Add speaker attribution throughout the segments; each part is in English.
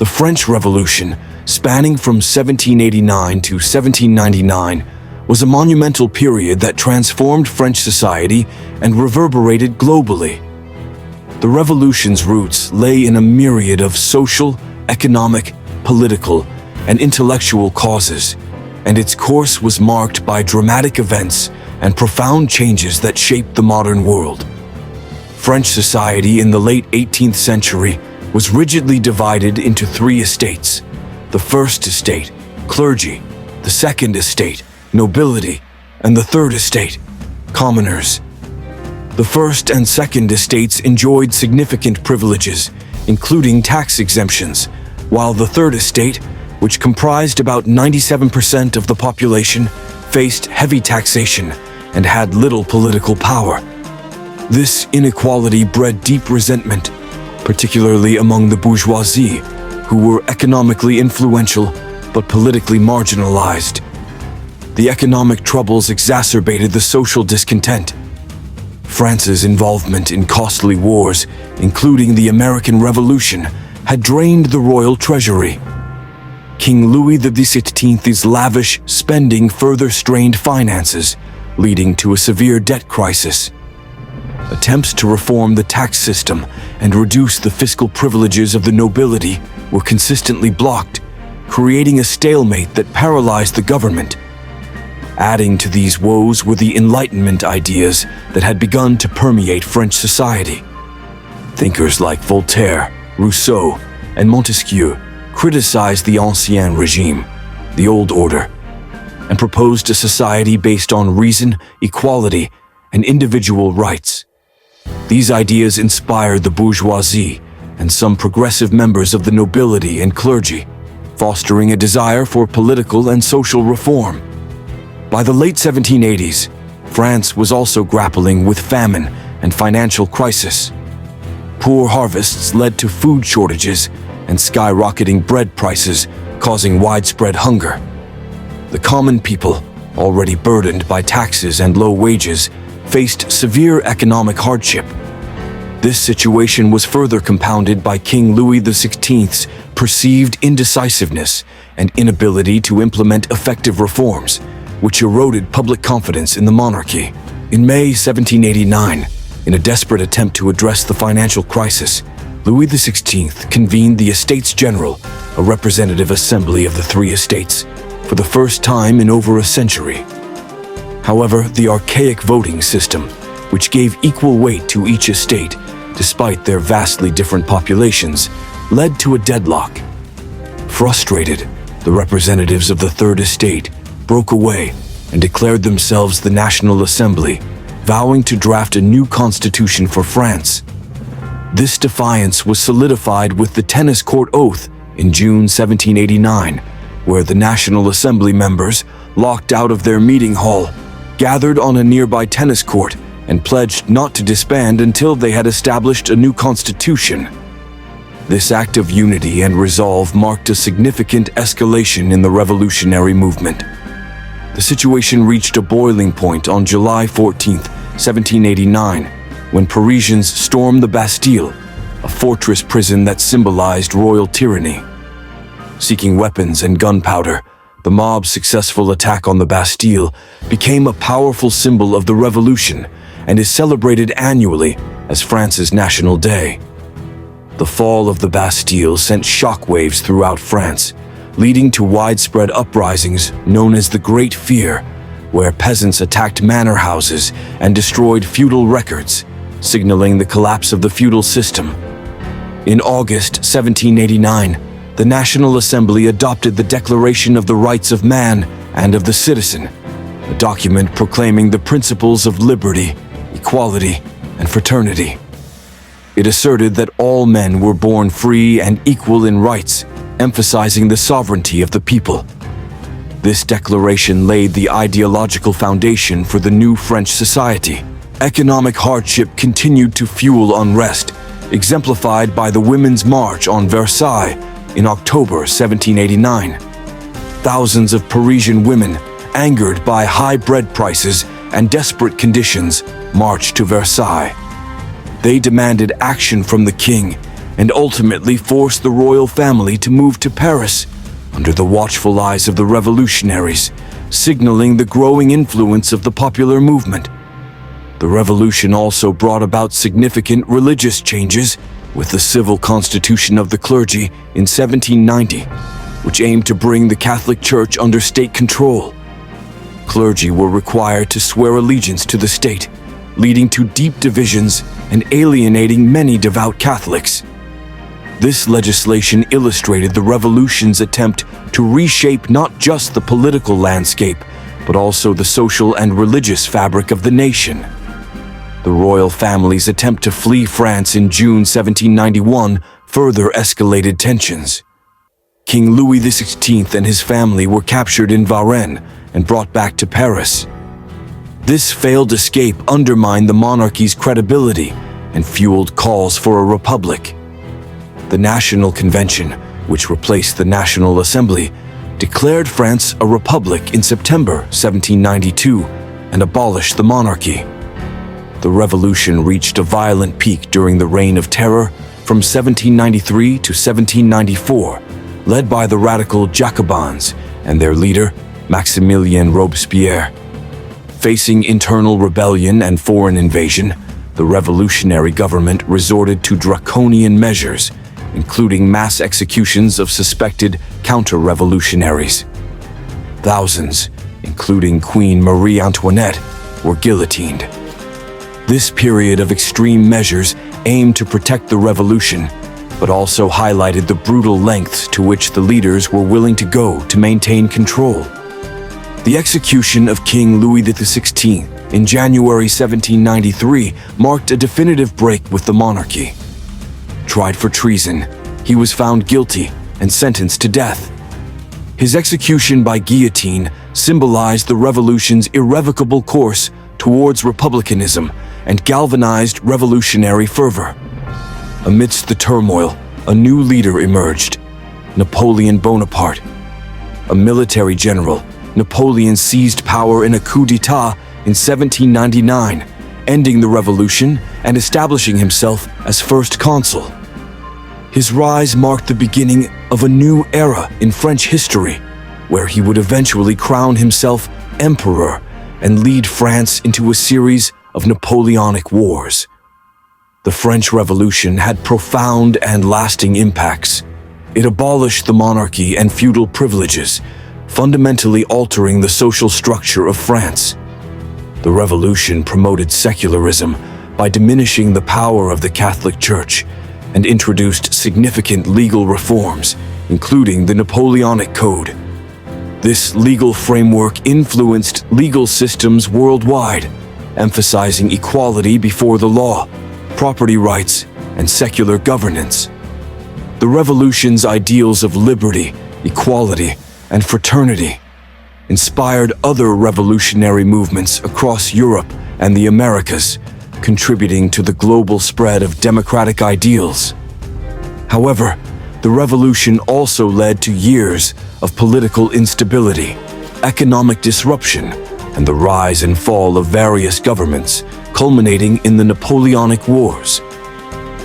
Speaker 1: The French Revolution, spanning from 1789 to 1799, was a monumental period that transformed French society and reverberated globally. The revolution's roots lay in a myriad of social, economic, political, and intellectual causes, and its course was marked by dramatic events and profound changes that shaped the modern world. French society in the late 18th century was rigidly divided into three estates: the first estate, clergy; the second estate, nobility; and the third estate, commoners. The first and second estates enjoyed significant privileges, including tax exemptions, while the third estate, which comprised about 97% of the population, faced heavy taxation and had little political power. This inequality bred deep resentment, particularly among the bourgeoisie, who were economically influential but politically marginalized. The economic troubles exacerbated the social discontent. France's involvement in costly wars, including the American Revolution, had drained the royal treasury. King Louis XVI's lavish spending further strained finances, leading to a severe debt crisis. Attempts to reform the tax system and reduce the fiscal privileges of the nobility were consistently blocked, creating a stalemate that paralyzed the government. Adding to these woes were the Enlightenment ideas that had begun to permeate French society. Thinkers like Voltaire, Rousseau, and Montesquieu criticized the Ancien Regime, the old order, and proposed a society based on reason, equality, and individual rights. These ideas inspired the bourgeoisie and some progressive members of the nobility and clergy, fostering a desire for political and social reform. By the late 1780s, France was also grappling with famine and financial crisis. Poor harvests led to food shortages and skyrocketing bread prices, causing widespread hunger. The common people, already burdened by taxes and low wages, faced severe economic hardship. This situation was further compounded by King Louis XVI's perceived indecisiveness and inability to implement effective reforms, which eroded public confidence in the monarchy. In May 1789, in a desperate attempt to address the financial crisis, Louis XVI convened the Estates General, a representative assembly of the three estates, for the first time in over a century. However, the archaic voting system, which gave equal weight to each estate, despite their vastly different populations, led to a deadlock. Frustrated, the representatives of the Third Estate broke away and declared themselves the National Assembly, vowing to draft a new constitution for France. This defiance was solidified with the Tennis Court Oath in June 1789, where the National Assembly members, locked out of their meeting hall, gathered on a nearby tennis court and pledged not to disband until they had established a new constitution. This act of unity and resolve marked a significant escalation in the revolutionary movement. The situation reached a boiling point on July 14, 1789, when Parisians stormed the Bastille, a fortress prison that symbolized royal tyranny. Seeking weapons and gunpowder, the mob's successful attack on the Bastille became a powerful symbol of the revolution and is celebrated annually as France's National Day. The fall of the Bastille sent shockwaves throughout France, leading to widespread uprisings known as the Great Fear, where peasants attacked manor houses and destroyed feudal records, signaling the collapse of the feudal system. In August 1789, the National Assembly adopted the Declaration of the Rights of Man and of the Citizen, a document proclaiming the principles of liberty, equality, and fraternity. It asserted that all men were born free and equal in rights, emphasizing the sovereignty of the people. This declaration laid the ideological foundation for the new French society. Economic hardship continued to fuel unrest, exemplified by the Women's March on Versailles in October 1789. Thousands of Parisian women, angered by high bread prices and desperate conditions, marched to Versailles. They demanded action from the king and ultimately forced the royal family to move to Paris under the watchful eyes of the revolutionaries, signaling the growing influence of the popular movement. The revolution also brought about significant religious changes with the civil constitution of the clergy in 1790, which aimed to bring the Catholic Church under state control. Clergy were required to swear allegiance to the state, leading to deep divisions and alienating many devout Catholics. This legislation illustrated the revolution's attempt to reshape not just the political landscape, but also the social and religious fabric of the nation. The royal family's attempt to flee France in June 1791 further escalated tensions. King Louis XVI and his family were captured in Varennes and brought back to Paris. This failed escape undermined the monarchy's credibility and fueled calls for a republic. The National Convention, which replaced the National Assembly, declared France a republic in September 1792 and abolished the monarchy. The revolution reached a violent peak during the Reign of Terror from 1793 to 1794, led by the radical Jacobins and their leader, Maximilien Robespierre. Facing internal rebellion and foreign invasion, the revolutionary government resorted to draconian measures, including mass executions of suspected counter-revolutionaries. Thousands, including Queen Marie Antoinette, were guillotined. This period of extreme measures aimed to protect the revolution, but also highlighted the brutal lengths to which the leaders were willing to go to maintain control. The execution of King Louis XVI in January 1793 marked a definitive break with the monarchy. Tried for treason, he was found guilty and sentenced to death. His execution by guillotine symbolized the revolution's irrevocable course towards republicanism and galvanized revolutionary fervor. Amidst the turmoil, a new leader emerged, Napoleon Bonaparte. A military general, Napoleon seized power in a coup d'état in 1799, ending the revolution and establishing himself as first consul. His rise marked the beginning of a new era in French history, where he would eventually crown himself emperor and lead France into a series of Napoleonic wars. The French Revolution had profound and lasting impacts. It abolished the monarchy and feudal privileges, fundamentally altering the social structure of France. The revolution promoted secularism by diminishing the power of the Catholic Church and introduced significant legal reforms, including the Napoleonic Code. This legal framework influenced legal systems worldwide, emphasizing equality before the law, property rights, and secular governance. The revolution's ideals of liberty, equality, and fraternity inspired other revolutionary movements across Europe and the Americas, contributing to the global spread of democratic ideals. However, the revolution also led to years of political instability, economic disruption, and the rise and fall of various governments, culminating in the Napoleonic Wars.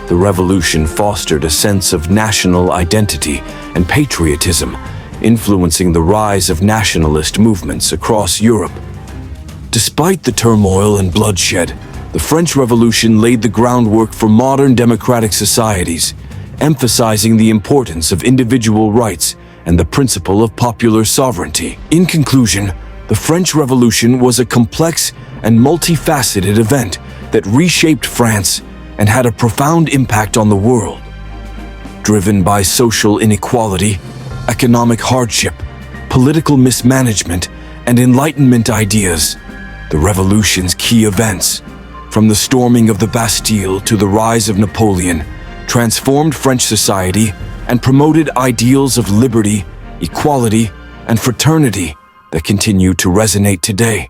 Speaker 1: The revolution fostered a sense of national identity and patriotism, influencing the rise of nationalist movements across Europe. Despite the turmoil and bloodshed, the French Revolution laid the groundwork for modern democratic societies, emphasizing the importance of individual rights and the principle of popular sovereignty. In conclusion, the French Revolution was a complex and multifaceted event that reshaped France and had a profound impact on the world. Driven by social inequality, economic hardship, political mismanagement, and Enlightenment ideas, the revolution's key events, from the storming of the Bastille to the rise of Napoleon, transformed French society and promoted ideals of liberty, equality, and fraternity that continue to resonate today.